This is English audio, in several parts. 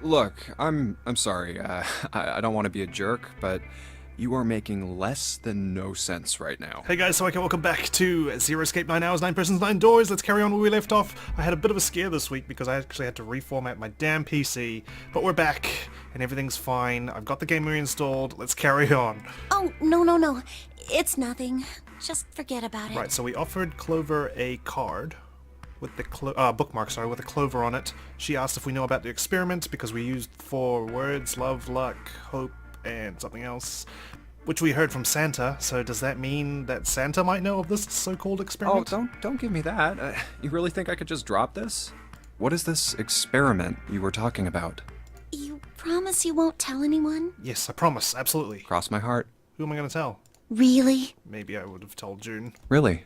Look, I'm sorry. I don't want to be a jerk, but you are making less than no sense right now. Hey guys, so welcome back to Zero Escape 9 Hours, 9 Persons, 9 Doors. Let's carry on where we left off. I had a bit of a scare this week because I actually had to reformat my damn PC, but we're back and everything's fine. I've got the game reinstalled. Let's carry on. Oh, no. It's nothing. Just forget about it. Right, so we offered Clover a card with the bookmark, with a clover on it. She asked if we know about the experiment because we used 4 words: love, luck, hope, and something else, which we heard from Santa. So does that mean that Santa might know of this so-called experiment? Oh, don't give me that. You really think I could just drop this? What is this experiment you were talking about? You promise you won't tell anyone? Yes, I promise, absolutely. Cross my heart. Who am I going to tell? Really? Maybe I would have told June. Really?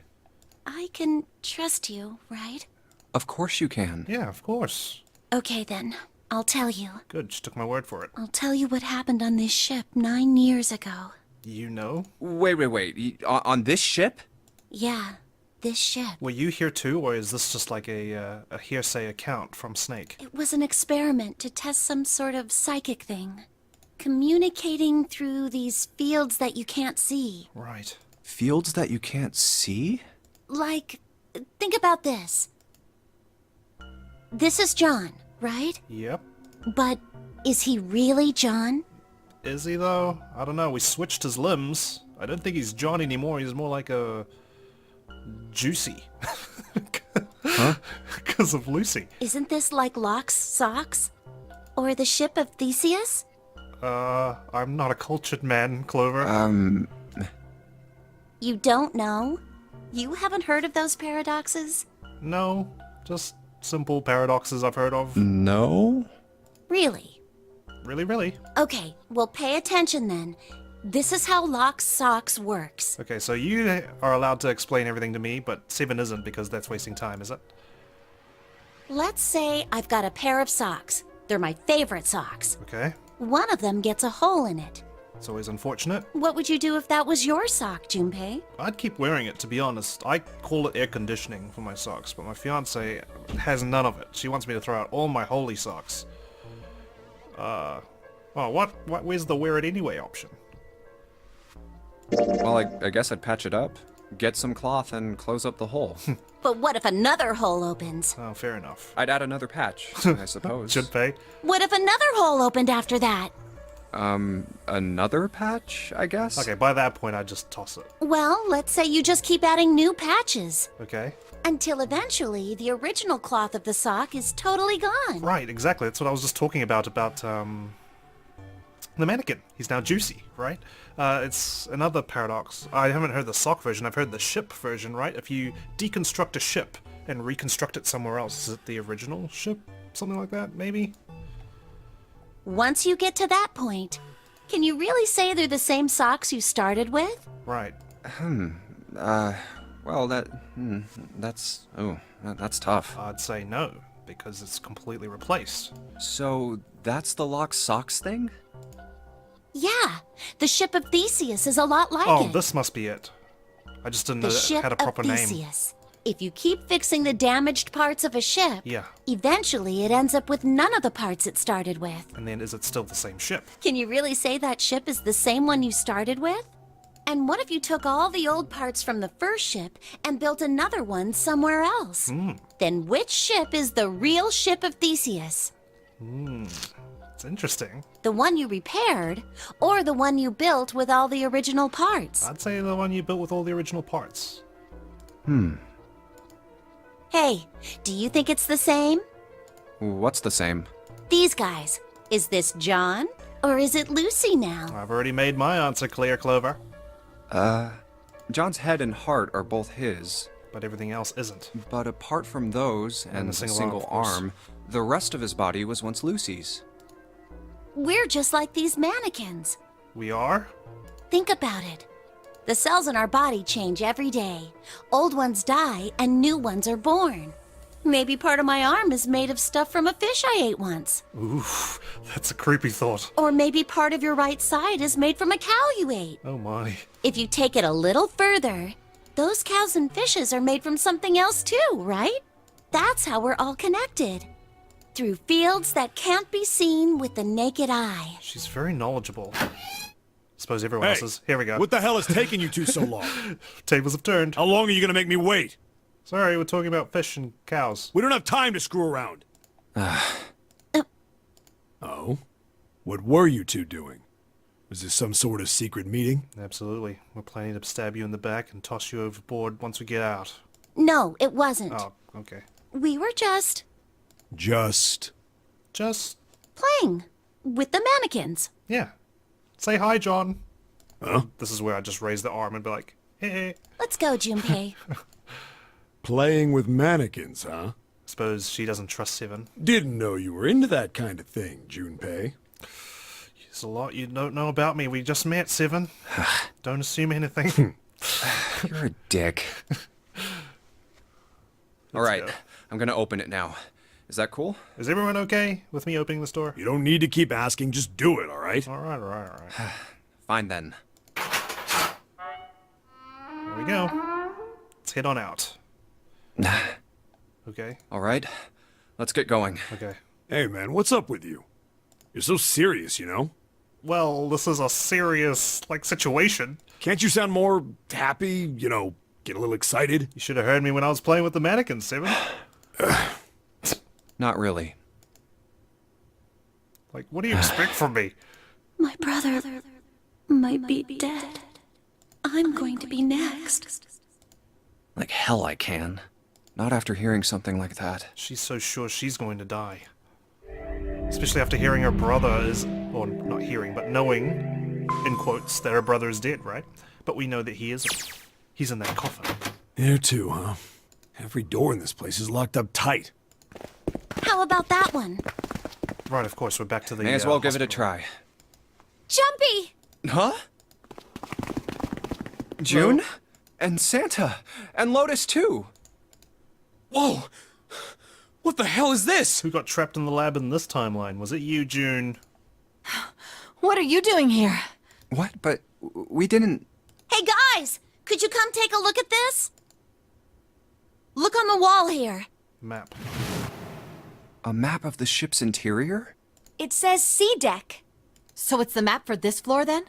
I can trust you, right? Of course you can. Yeah, of course. Okay then, I'll tell you. Good, she took my word for it. I'll tell you what happened on this ship 9 years ago. You know? Wait. On this ship? Yeah, this ship. Were you here too, or is this just like a hearsay account from Snake? It was an experiment to test some sort of psychic thing. Communicating through these fields that you can't see. Right. Fields that you can't see? Like, think about this. This is John, right? Yep. But is he really John? Is he though? I don't know, we switched his limbs. I don't think he's John anymore, he's more like a... Juicy. Huh? Because of Lucy. Isn't this like Locke's socks? Or the ship of Theseus? I'm not a cultured man, Clover. You don't know? You haven't heard of those paradoxes? No, just simple paradoxes I've heard of. No? Really? Really? Okay, well pay attention then. This is how Locke's socks works. Okay, so you are allowed to explain everything to me, but Seven isn't because that's wasting time, is it? Let's say I've got a pair of socks. They're my favorite socks. Okay. One of them gets a hole in it. It's always unfortunate. What would you do if that was your sock, Junpei? I'd keep wearing it, to be honest. I call it air conditioning for my socks, but my fiance has none of it. She wants me to throw out all my holy socks. Oh, where's the wear it anyway option? Well, I guess I'd patch it up. Get some cloth and close up the hole. But what if another hole opens? Oh, fair enough. I'd add another patch, I suppose. Junpei. What if another hole opened after that? Another patch, I guess? Okay, by that point, I'd just toss it. Well, let's say you just keep adding new patches. Okay? Until eventually, the original cloth of the sock is totally gone. Right, exactly. That's what I was just talking about the mannequin. He's now juicy, right? It's another paradox. I haven't heard the sock version, I've heard the ship version, right? If you deconstruct a ship and reconstruct it somewhere else, is it the original ship? Something like that, maybe? Once you get to that point, can you really say they're the same socks you started with? Right. Well, that's tough. I'd say no, because it's completely replaced. So, that's the lock socks thing? Yeah, the ship of Theseus is a lot like Oh, it. this must be it. I just didn't know The it ship had a proper of name. Theseus. If you keep fixing the damaged parts of a ship, Yeah. eventually it ends up with none of the parts it started with. And then is it still the same ship? Can you really say that ship is the same one you started with? And what if you took all the old parts from the first ship and built another one somewhere else? Then which ship is the real ship of Theseus? It's interesting. The one you repaired, or the one you built with all the original parts? I'd say the one you built with all the original parts. Hey, do you think it's the same? What's the same? These guys. Is this John, or is it Lucy now? I've already made my answer clear, Clover. John's head and heart are both his, But everything else isn't. but apart from those and a the single single arm, of course. arm, the rest of his body was once Lucy's. We're just like these mannequins. We are? Think about it. The cells in our body change every day. Old ones die and new ones are born. Maybe part of my arm is made of stuff from a fish I ate once. Oof, that's a creepy thought. Or maybe part of your right side is made from a cow you ate. Oh my. If you take it a little further, those cows and fishes are made from something else too, right? That's how we're all connected. through fields that can't be seen with the naked eye. She's very knowledgeable. Suppose everyone else is. Here we go. What the hell is taking you two so long? Tables have turned. How long are you gonna make me wait? Sorry, we're talking about fish and cows. We don't have time to screw around. Oh? What were you two doing? Was this some sort of secret meeting? Absolutely. We're planning to stab you in the back and toss you overboard once we get out. No, it wasn't. Oh, okay. We were just Just... playing with the mannequins. Yeah. Say hi, John. Huh? This is where I just raise the arm and be like, hey. Let's go, Junpei. Playing with mannequins, huh? Suppose she doesn't trust Seven. Didn't know you were into that kind of thing, Junpei. There's a lot you don't know about me. We just met, Seven. Don't assume anything. You're a dick. All right, go. I'm gonna open it now. Is that cool? Is everyone okay with me opening this door? You don't need to keep asking, just do it, alright? Alright, alright, alright. Fine then. There we go. Let's head on out. Okay, All right, let's get going. okay. Hey man, what's up with you? You're so serious, you know? Well, this is a serious, situation. Can't you sound more happy, you know, get a little excited? You should have heard me when I was playing with the mannequins, Seven. Not really. What do you expect from me? My brother might be dead. I'm going to be next. Like hell I can. Not after hearing something like that. She's so sure she's going to die. Especially after hearing her brother is, or not hearing, but knowing, in quotes, that her brother is dead, right? But we know that he isn't. He's in that coffin. There too, huh? Every door in this place is locked up tight. How about that one? Right, of course, we're back to the May as well give it a hospital. try. Jumpy! Huh? June? And Santa? And Lotus too? Whoa! What the hell is this? Who got trapped in the lab in this timeline? Was it you, June? What are you doing here? What? But we didn't... Hey guys! Could you come take a look at this? Look on the wall here. Map. A map of the ship's interior? It says C deck. So it's the map for this floor then?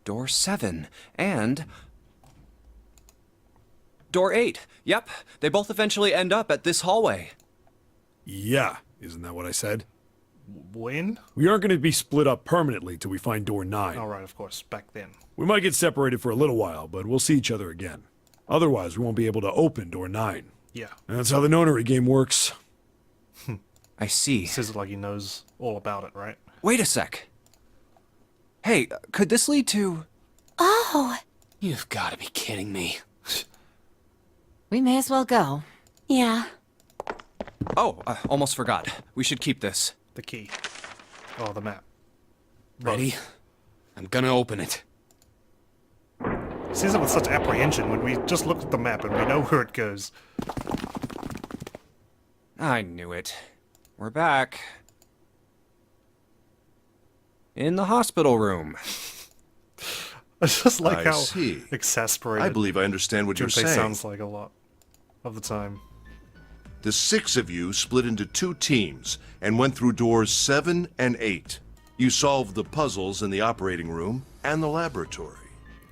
Door 7. And... Door 8. Yep, they both eventually end up at this hallway. Yeah, isn't that what I said? When? We aren't going to be split up permanently till we find door 9. Alright, of course, back then. We might get separated for a little while, but we'll see each other again. Otherwise, we won't be able to open door 9. Yeah. And that's how the Nonary game works. I see. Says it like he knows all about it, right? Wait a sec. Hey, could this lead to... Oh, You've got to be kidding me. We may as well go. yeah. Oh, almost forgot. We should keep this. The key. Oh, the map. Ready? I'm gonna open it. He says it with such apprehension when we just look at the map and we know where it goes. I knew it. We're back. In the hospital room. I just like I how see. exasperated I believe I understand what you're Junpei saying. sounds like a lot of the time. The 6 of you split into 2 teams and went through doors 7 and 8. You solved the puzzles in the operating room and the laboratory,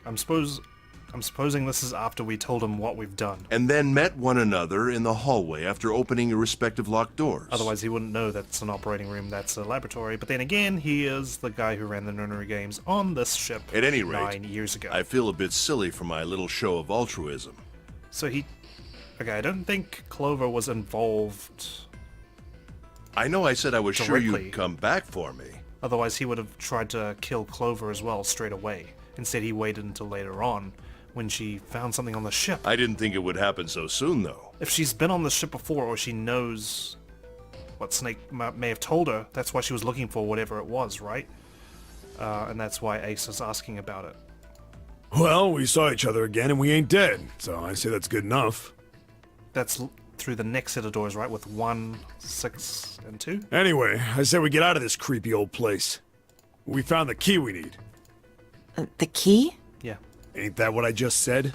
I'm supposing this is after we told him what we've done. and then met one another in the hallway after opening your respective locked doors. Otherwise, he wouldn't know that's an operating room, that's a laboratory. But then again, he is the guy who ran the Nonary Games on this ship At any rate, 9 years ago. I feel a bit silly for my little show of altruism. So he... Okay, I don't think Clover was involved. I know I said I was sure Directly. you'd come back for me. Otherwise, he would have tried to kill Clover as well straight away. Instead, he waited until later on, when she found something on the ship. I didn't think it would happen so soon, though. If she's been on the ship before, or she knows what Snake may have told her, that's why she was looking for whatever it was, right? And that's why Ace is asking about it. Well, we saw each other again and we ain't dead, so I say that's good enough. That's through the next set of doors, right? With 1, 6, and 2? Anyway, I say we get out of this creepy old place. We found the key we need. The key? Yeah. Ain't that what I just said?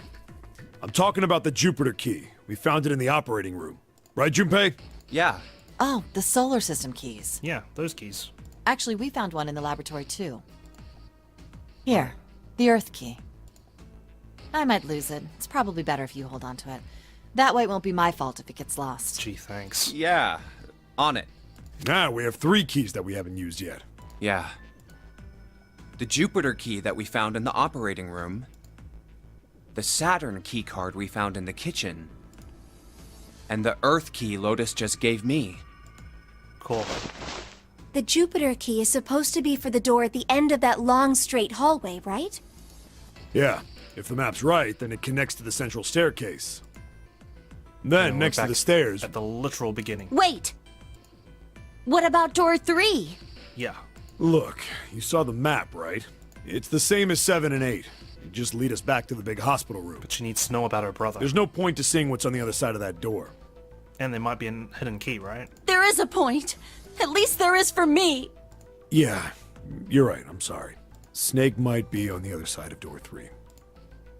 I'm talking about the Jupiter key. We found it in the operating room. Right, Junpei? Yeah, Oh, the solar system keys. Yeah, those keys. Actually, we found one in the laboratory too. Here, the Earth key. I might lose it. It's probably better if you hold on to it. That way it won't be my fault if it gets lost. Gee, thanks. Yeah, on it. Now we have 3 keys that we haven't used yet. Yeah. The Jupiter key that we found in the operating room. The Saturn key card we found in the kitchen. And the Earth key Lotus just gave me. Cool. The Jupiter key is supposed to be for the door at the end of that long, straight hallway, right? Yeah, if the map's right, then it connects to the central staircase. Then, we're next to back the stairs, At the literal beginning. Wait! What about door 3? Yeah. look, you saw the map, right? It's the same as 7 and 8. It just lead us back to the big hospital room. But she needs to know about her brother. There's no point to seeing what's on the other side of that door. And there might be a hidden key, right? There is a point. At least there is for me. Yeah, you're right, I'm sorry. Snake might be on the other side of door 3.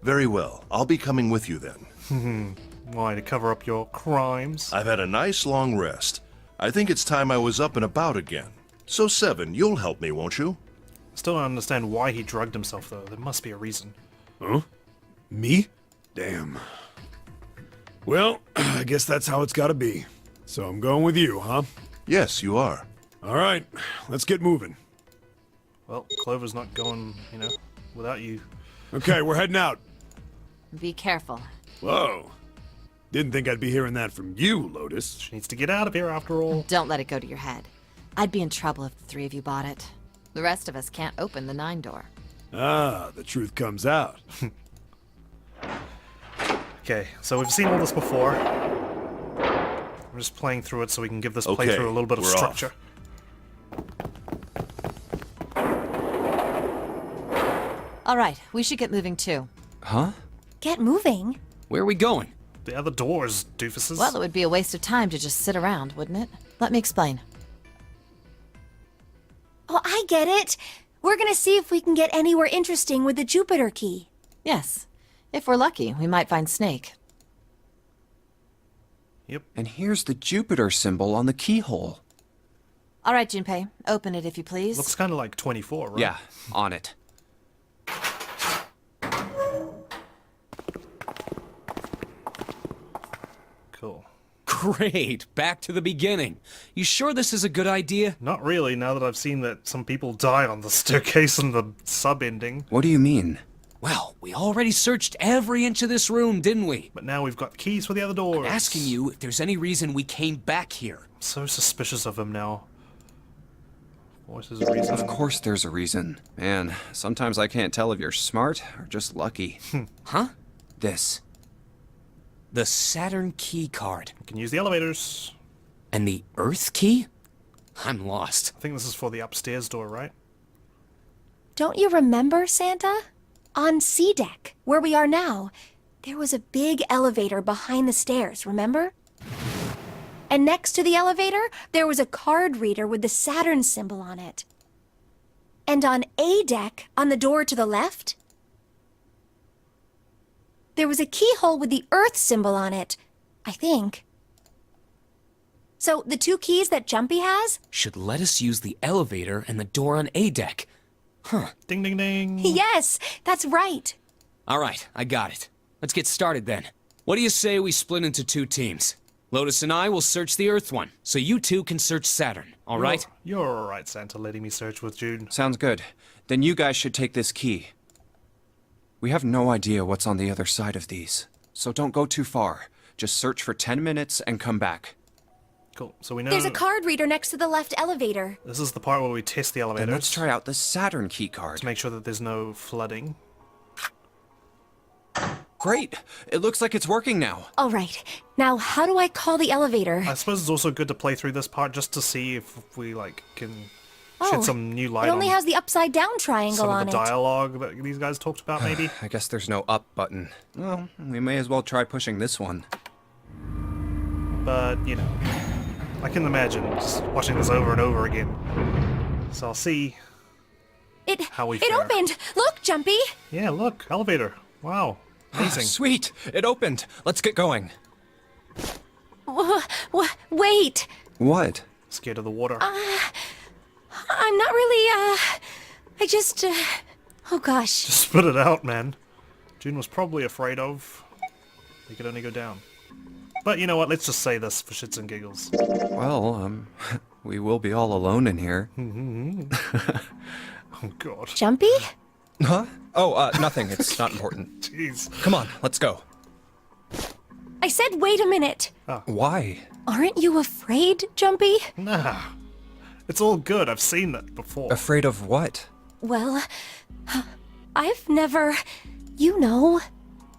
Very well. I'll be coming with you then. Why, to cover up your crimes? I've had a nice long rest. I think it's time I was up and about again. So 7, you'll help me, won't you? Still don't understand why he drugged himself, though. There must be a reason. Huh? Me? Damn. Well, I guess that's how it's gotta be. So I'm going with you, huh? Yes, you are. Alright, let's get moving. Well, Clover's not going, without you. Okay, we're heading out. Be careful. Whoa. Didn't think I'd be hearing that from you, Lotus. She needs to get out of here after all. Don't let it go to your head. I'd be in trouble if the 3 of you bought it. The rest of us can't open the 9 door. Ah, the truth comes out. Okay, so we've seen all this before. I'm just playing through it so we can give this Okay, playthrough a little bit of we're off. structure. All right, we should get moving too. Huh? Get moving. Where are we going? The other doors, doofuses. Well, it would be a waste of time to just sit around, wouldn't it? Let me explain. Oh, I get it. We're gonna see if we can get anywhere interesting with the Jupiter key. Yes. If we're lucky, we might find Snake. Yep. And here's the Jupiter symbol on the keyhole. All right, Junpei, open it if you please. Looks kind of like 24, right? Yeah, on it. Cool. Great, back to the beginning. You sure this is a good idea? Not really, now that I've seen that some people die on the staircase in the sub-ending. What do you mean? Well, we already searched every inch of this room, didn't we? But now we've got keys for the other doors. Asking you if there's any reason we came back here. I'm so suspicious of him now. What is the reason? Of course there's a reason. Man, sometimes I can't tell if you're smart or just lucky. Huh? This. The Saturn key card. You can use the elevators. And the Earth key? I'm lost. I think this is for the upstairs door, right? Don't you remember, Santa? On C deck, where we are now, there was a big elevator behind the stairs, remember? And next to the elevator, there was a card reader with the Saturn symbol on it. And on A deck, on the door to the left, there was a keyhole with the Earth symbol on it, I think. So the 2 keys that Junpei has? Should let us use the elevator and the door on A deck. Huh. Ding, ding, ding. Yes, that's right. All right, I got it. Let's get started then. What do you say we split into 2 teams? Lotus and I will search the Earth one, so you 2 can search Saturn, all right? You're alright, Santa, letting me search with Jude. Sounds good. Then you guys should take this key. We have no idea what's on the other side of these, so don't go too far. Just search for 10 minutes and come back. Cool, so we know... There's a card reader next to the left elevator. This is the part where we test the elevators. Then let's try out the Saturn key card. to make sure that there's no flooding. Great! It looks like it's working now. All right. Now, how do I call the elevator? I suppose it's also good to play through this part just to see if we, can Oh, shed some new light it only on has the upside down triangle some on of the it. dialogue that these guys talked about, maybe. I guess there's no up button. Well, we may as well try pushing this one. But, I can imagine just watching this over and over again. So I'll see. How we It fare. opened. Look, Junpei. Yeah, look, elevator. Wow, amazing. Sweet! It opened! Let's get going. Wait. What? Scared of the water. I'm not really, I just, oh gosh. Spit it out, man. June was probably afraid of. He could only go down. But you know what? Let's just say this for shits and giggles. Well, we will be all alone in here. Oh god. Jumpy? Huh? Oh, nothing. It's not important. Jeez. Come on, let's go. I said wait a minute. Why? Aren't you afraid, Jumpy? Nah. It's all good. I've seen that before. Afraid of what? Well, I've never, you know,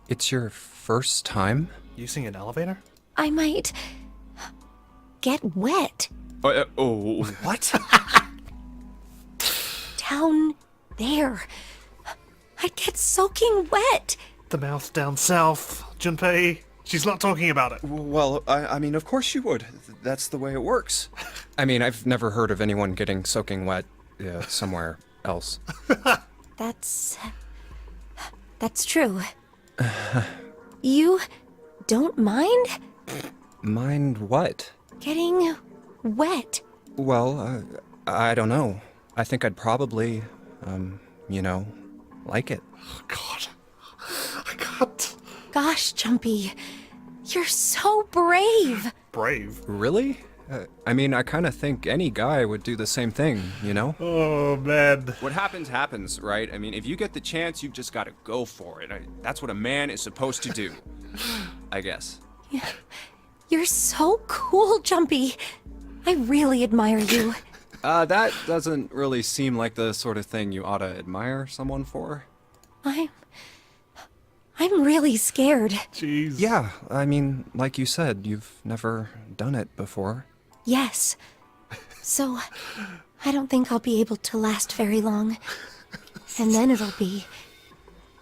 It's your first time? Using an elevator? I might get wet What? down there. I'd get soaking wet. The mouth down south. Junpei. She's not talking about it. Well, I mean, of course you would. That's the way it works. I mean, I've never heard of anyone getting soaking wet somewhere else. That's true. You don't mind Mind what? getting wet? Well, I don't know. I think I'd probably, like it. God. I can't. Gosh, Jumpy, you're so brave. Brave. Really? I mean, I kind of think any guy would do the same thing, you know? Oh, man. What happens, happens, right? I mean, if you get the chance, you've just got to go for it. That's what a man is supposed to do, I guess. You're so cool, Jumpy. I really admire you. That doesn't really seem like the sort of thing you ought to admire someone for. I'm really scared. Jeez. Yeah, I mean, like you said, you've never done it before. Yes. So, I don't think I'll be able to last very long. And then it'll be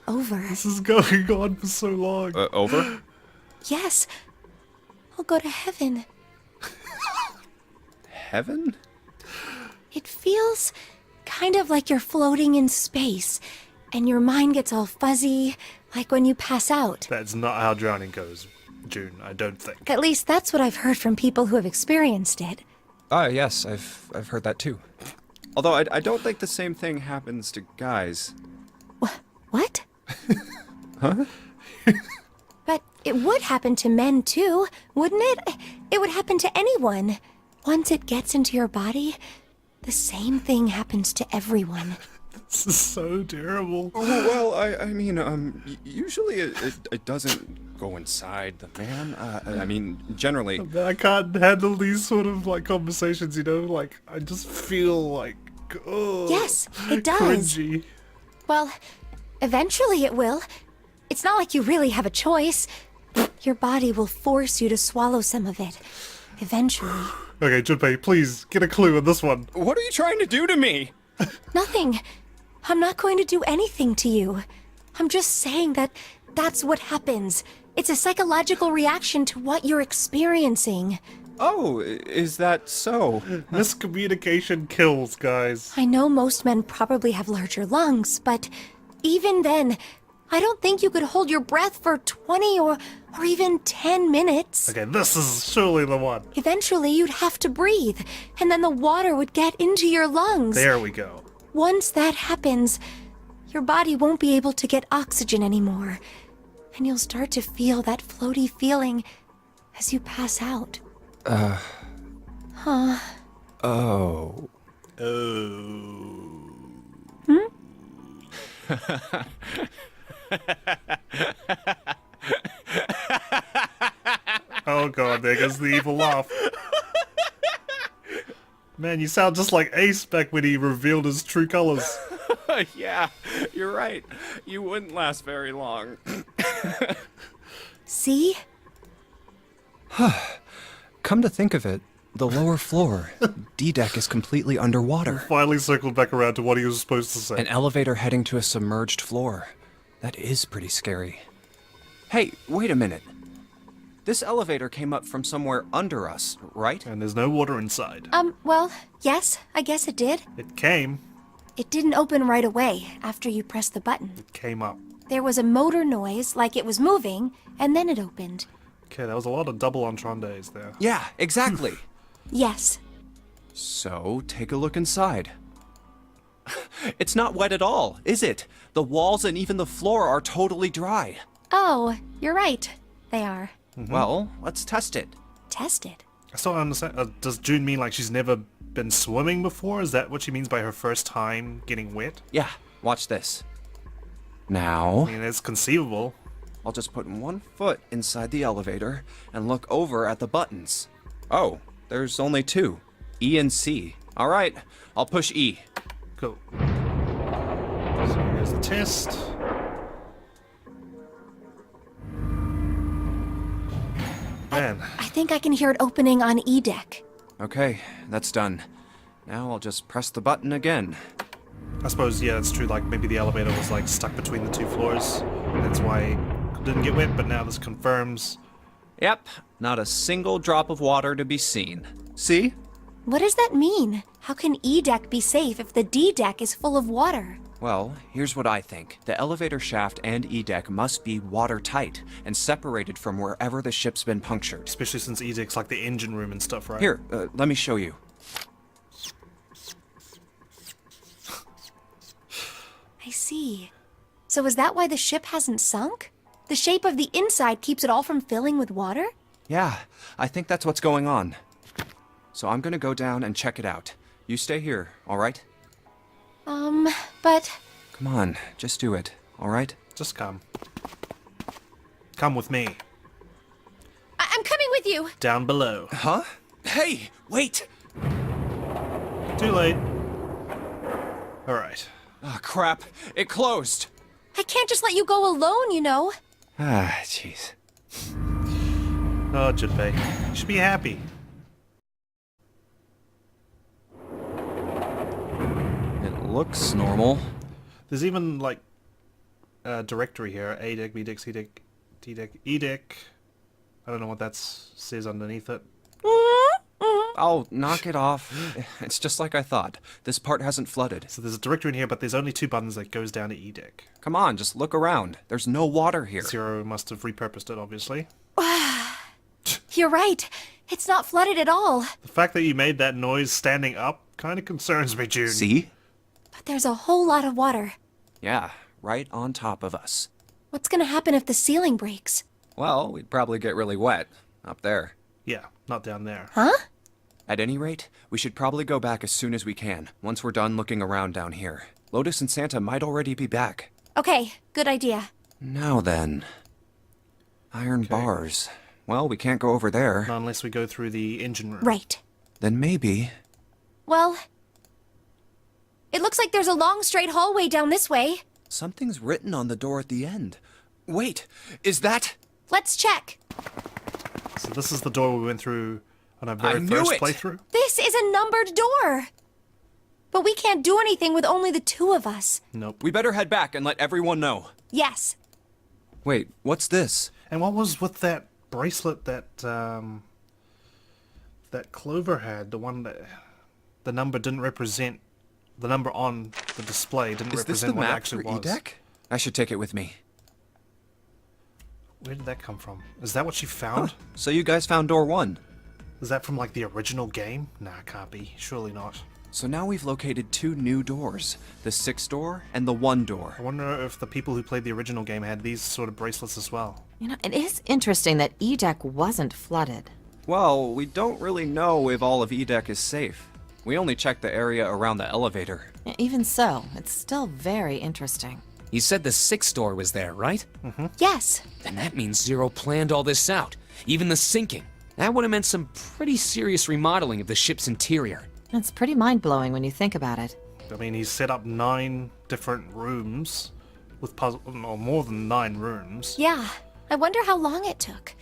over. This is going on for so long. Over? Yes. I'll go to heaven. Heaven? It feels kind of like you're floating in space, and your mind gets all fuzzy, like when you pass out. That's not how drowning goes, June, I don't think. At least that's what I've heard from people who have experienced it. Ah, yes, I've heard that too. Although I don't think the same thing happens to guys. What? But it would happen to men too, wouldn't it? It would happen to anyone. Once it gets into your body, the same thing happens to everyone. This is so terrible. Well, I mean, usually it doesn't go inside the man. I mean, generally. I can't handle these sort of like conversations, you know? Like, I just feel like, oh. Yes, it does. Cringy. Well, eventually it will. It's not like you really have a choice. Your body will force you to swallow some of it. Eventually. Okay, Junpei, please, get a clue on this one. What are you trying to do to me? Nothing. I'm not going to do anything to you. I'm just saying that that's what happens. It's a psychological reaction to what you're experiencing. Oh, is that so? Miscommunication kills, guys. I know most men probably have larger lungs, but even then, I don't think you could hold your breath for 20 or even 10 minutes. Okay, this is surely the one. Eventually, you'd have to breathe, and then the water would get into your lungs. There we go. Once that happens, your body won't be able to get oxygen anymore, and you'll start to feel that floaty feeling as you pass out. Oh. Oh. Oh god, there goes the evil laugh. Man, you sound just like Ace back when he revealed his true colors. Yeah, you're right. You wouldn't last very long. See? Come to think of it, the lower floor, D-deck is completely underwater. Finally circled back around to what he was supposed to say. An elevator heading to a submerged floor. That is pretty scary. Hey, wait a minute. This elevator came up from somewhere under us, right? And there's no water inside. Well, yes, I guess it did. It came. It didn't open right away after you pressed the button. It came up. There was a motor noise, like it was moving, and then it opened. Okay, that was a lot of double entendres there. Yeah, exactly. Yes. So, take a look inside. It's not wet at all, is it? The walls and even the floor are totally dry. Oh, you're right. They are. Well, let's test it. Tested. I still don't understand. Does June mean like she's never been swimming before? Is that what she means by her first time getting wet? Yeah, watch this. I Now, mean, it's conceivable. I'll just put one foot inside the elevator and look over at the buttons. Oh, there's only two. E and C. All right, I'll push E. Cool. So here's the test. Man, I think I can hear it opening on E deck. Okay, that's done. Now I'll just press the button again. I suppose, yeah, it's true, like, maybe the elevator was, like, stuck between the two floors. That's why it didn't get wet, but now this confirms. Yep, not a single drop of water to be seen. See? What does that mean? How can E deck be safe if the D deck is full of water? Well, here's what I think. The elevator shaft and E-deck must be watertight and separated from wherever the ship's been punctured. Especially since E-deck's like the engine room and stuff, right? Here, let me show you. I see. So is that why the ship hasn't sunk? The shape of the inside keeps it all from filling with water? Yeah, I think that's what's going on. So I'm gonna go down and check it out. You stay here, all right? But... Come on, just do it, all right? Just come. Come with me. I'm coming with you! Down below. Huh? Hey, wait! Too late. Alright. Oh, crap, it closed! I can't just let you go alone, you know. Ah, jeez. Oh, Junpei. You should be happy. It looks normal. There's even, like, a directory here. A deck, B deck, C deck, D deck, E deck. I don't know what that says underneath it. Oh, knock it off. It's just like I thought. This part hasn't flooded. So there's a directory in here, but there's only two buttons that goes down to E deck. Come on, just look around. There's no water here. Zero must have repurposed it, obviously. You're right. It's not flooded at all. The fact that you made that noise standing up kind of concerns me, June. See? But there's a whole lot of water. Yeah, right on top of us. What's gonna happen if the ceiling breaks? Well, we'd probably get really wet up there. Yeah, not down there. Huh? At any rate, we should probably go back as soon as we can, once we're done looking around down here. Lotus and Santa might already be back. Okay, good idea. Now then. Iron bars. Well, we can't go over there. Not unless we go through the engine room. Right. Then maybe... Well... It looks like there's a long straight hallway down this way. Something's written on the door at the end. Wait, is that... Let's check. So this is the door we went through on our I very knew first it! playthrough. This is a numbered door. But we can't do anything with only the two of us. Nope. We better head back and let everyone know. Yes. Wait, what's this? And what was with that bracelet that that Clover had? The one that the number didn't represent. The number on the display didn't Is this the represent what it map actually for was. E-Deck? I should take it with me. Where did that come from? Is that what she found? So you guys found door 1. Is that from like the original game? Nah, can't be. Surely not. So now we've located 2 new doors. The 6 door and the 1 door. I wonder if the people who played the original game had these sort of bracelets as well. You know, it is interesting that E-Deck wasn't flooded. Well, we don't really know if all of E-Deck is safe. We only checked the area around the elevator. Even so, it's still very interesting. You said the 6th door was there, right? Yes. Then that means Zero planned all this out. Even the sinking. That would have meant some pretty serious remodeling of the ship's interior. It's pretty mind-blowing when you think about it. I mean, he's set up 9 different rooms with puzzle, or more than 9 rooms. Yeah. I wonder how long it took.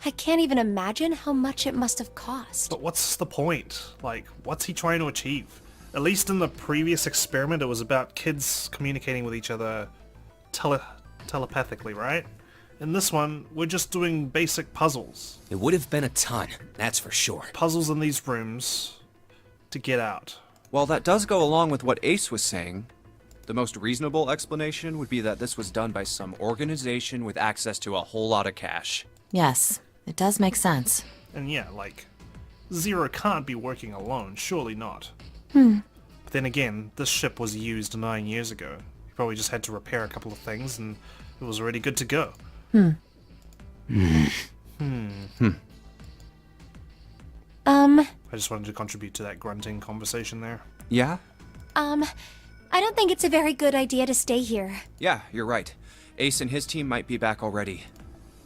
I can't even imagine how much it must have cost. But what's the point? Like, what's he trying to achieve? At least in the previous experiment, it was about kids communicating with each other telepathically, right? In this one, we're just doing basic puzzles. It would have been a ton, that's for sure. Puzzles in these rooms to get out. Well, that does go along with what Ace was saying. The most reasonable explanation would be that this was done by some organization with access to a whole lot of cash. Yes, it does make sense. And yeah, like, Zero can't be working alone, surely not. But then again, this ship was used 9 years ago. He probably just had to repair a couple of things and it was already good to go. I just wanted to contribute to that grunting conversation there. Yeah? I don't think it's a very good idea to stay here. Yeah, you're right. Ace and his team might be back already.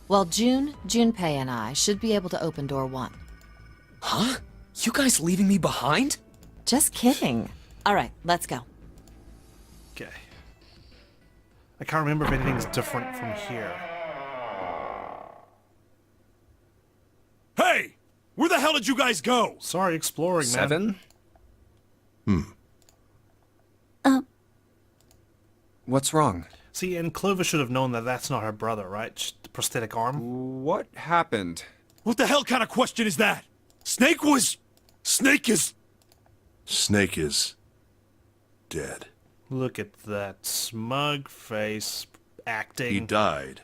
Well, Junpei, and I should be able to open door 1. Huh? You guys leaving me behind? Just kidding. All right, let's go. Okay. I can't remember if anything's different from here. Hey! Where the hell did you guys go? Sorry, exploring, man. 7? What's wrong? See, and Clover should have known that that's not her brother, right? The prosthetic arm? What happened? What the hell kind of question is that? Snake is... Snake is dead. Look at that smug face acting. He died,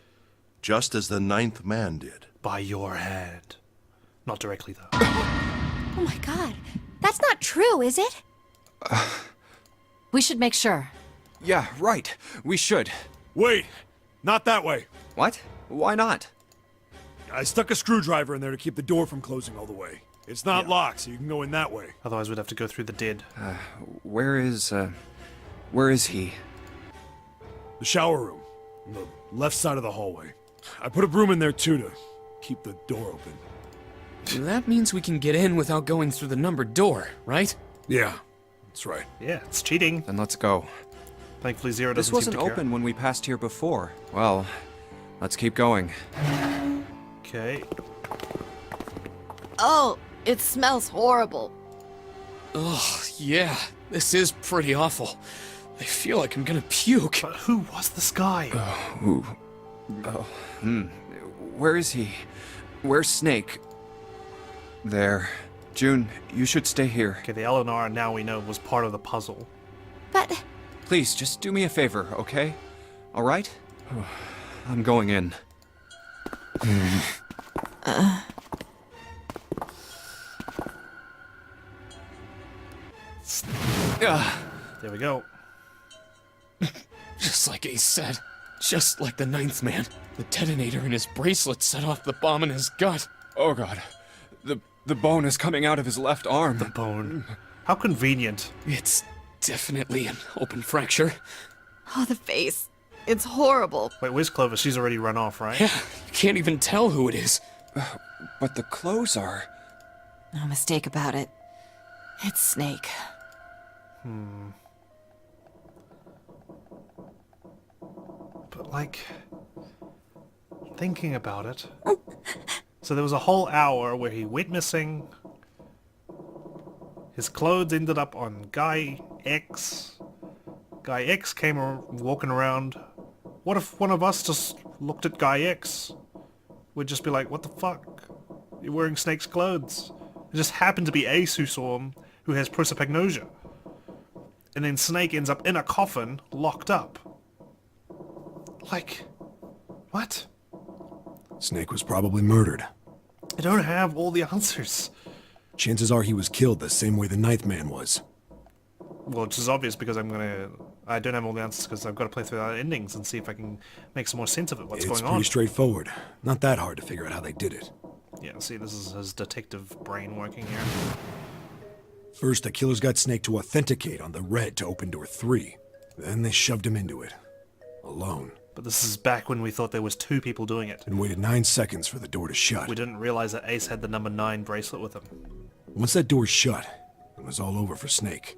just as the 9th man did. By your hand. Not directly, though. Oh my god. That's not true, is it? We should make sure. Yeah, right. We should. Wait, not that way. What? Why not? I stuck a screwdriver in there to keep the door from closing all the way. It's not locked, so you can go in that way. Otherwise we'd have to go through the dead. Where is he? The shower room, on the left side of the hallway. I put a broom in there too to keep the door open. That means we can get in without going through the numbered door, right? Yeah, that's right. Yeah, it's cheating. Then let's go. Thankfully Zero This doesn't seem wasn't to care. open when we passed here before. Well, let's keep going. Okay. Oh, it smells horrible. Ugh, yeah, this is pretty awful. I feel like I'm gonna puke. But who was this guy? Where is he? Where's Snake? There. June, you should stay here. Okay, the Eleanor now we know was part of the puzzle. But Please, just do me a favor, okay? All right? I'm going in. There we go. Just like Ace said. Just like the 9th man. The detonator in his bracelet set off the bomb in his gut. Oh god. The bone is coming out of his left arm. The bone. How convenient. It's definitely an open fracture. Oh, the face. It's horrible. Wait, where's Clover? She's already run off, right? Yeah, you can't even tell who it is. But the clothes are... No mistake about it. It's Snake. But like, thinking about it. So there was a whole hour where he went missing. His clothes ended up on Guy X. Guy X came walking around. What if one of us just looked at Guy X? We'd just be like, what the fuck? You're wearing Snake's clothes. It just happened to be Ace who saw him, who has prosopagnosia. And then Snake ends up in a coffin, locked up. Like, what? Snake was probably murdered. I don't have all the answers. Chances are he was killed the same way the 9th man was. Well, which is obvious because I don't have all the answers because I've got to play through the endings and see if I can make some more sense of it, what's It's going on. pretty straightforward. Not that hard to figure out how they did it. Yeah, see, this is his detective brain working here. First, the killers got Snake to authenticate on the red to open door 3. Then they shoved him into it. Alone. But this is back when we thought there was 2 people doing it. And waited 9 seconds for the door to shut. We didn't realize that Ace had the number 9 bracelet with him. Once that door shut, it was all over for Snake.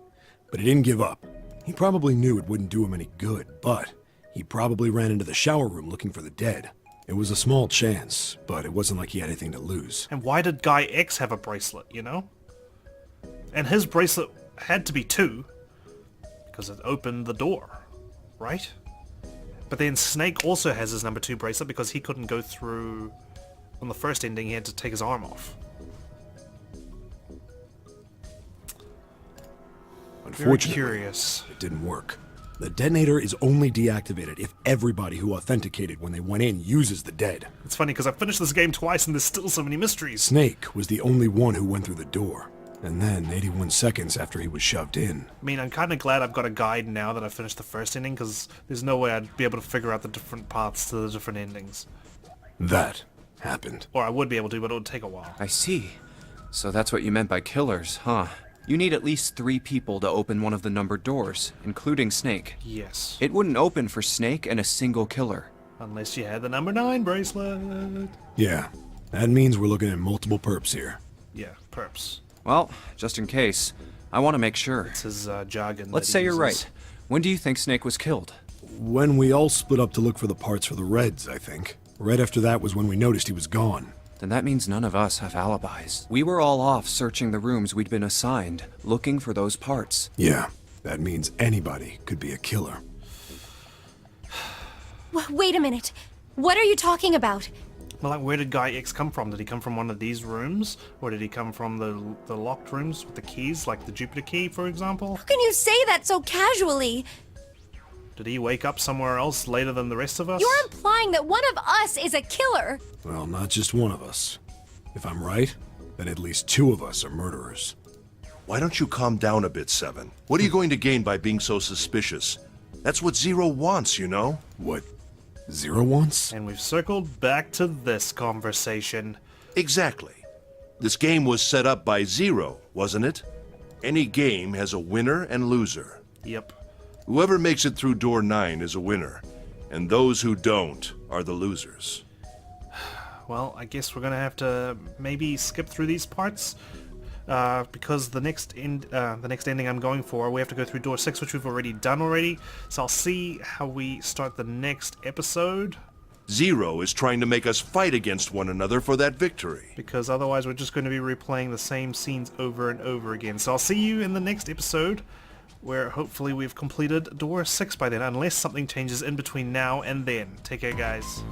But he didn't give up. He probably knew it wouldn't do him any good, but he probably ran into the shower room looking for the dead. It was a small chance, but it wasn't like he had anything to lose. And why did Guy X have a bracelet, you know? And his bracelet had to be 2, because it opened the door, right? But then Snake also has his number 2 bracelet because he couldn't go through... On the first ending, he had to take his arm off. Unfortunately, Very curious. it didn't work. The detonator is only deactivated if everybody who authenticated when they went in uses the dead. It's funny because I've finished this game twice and there's still so many mysteries. Snake was the only one who went through the door. And then, 81 seconds after he was shoved in. I mean, I'm kind of glad I've got a guide now that I've finished the first ending, because there's no way I'd be able to figure out the different paths to the different endings. That happened. Or I would be able to, but it would take a while. I see. So that's what you meant by killers, huh? You need at least 3 people to open one of the numbered doors, including Snake. Yes. It wouldn't open for Snake and a single killer. Unless you had the number 9 bracelet. Yeah, that means we're looking at multiple perps here. Yeah, perps. Well, just in case, I want to make sure. It's his jargon. Let's that he say you're uses. right. When do you think Snake was killed? When we all split up to look for the parts for the Reds, I think. Right after that was when we noticed he was gone. Then that means none of us have alibis. We were all off searching the rooms we'd been assigned, looking for those parts. Yeah, that means anybody could be a killer. Wait a minute. What are you talking about? Well, like, where did Guy X come from? Did he come from one of these rooms? Or did he come from the locked rooms with the keys, like the Jupiter key, for example? How can you say that so casually? Did he wake up somewhere else later than the rest of us? You're implying that one of us is a killer. Well, not just one of us. If I'm right, then at least 2 of us are murderers. Why don't you calm down a bit, Seven? What are you going to gain by being so suspicious? That's what Zero wants, you know? What Zero wants? And we've circled back to this conversation. Exactly. This game was set up by Zero, wasn't it? Any game has a winner and loser. Yep. Whoever makes it through door 9 is a winner, and those who don't are the losers. Well, I guess we're gonna have to maybe skip through these parts. Because the next ending I'm going for, we have to go through door 6, which we've already done already. So I'll see how we start the next episode, Zero is trying to make us fight against one another for that victory. because otherwise we're just going to be replaying the same scenes over and over again. So I'll see you in the next episode, where hopefully we've completed door 6 by then, unless something changes in between now and then. Take care, guys.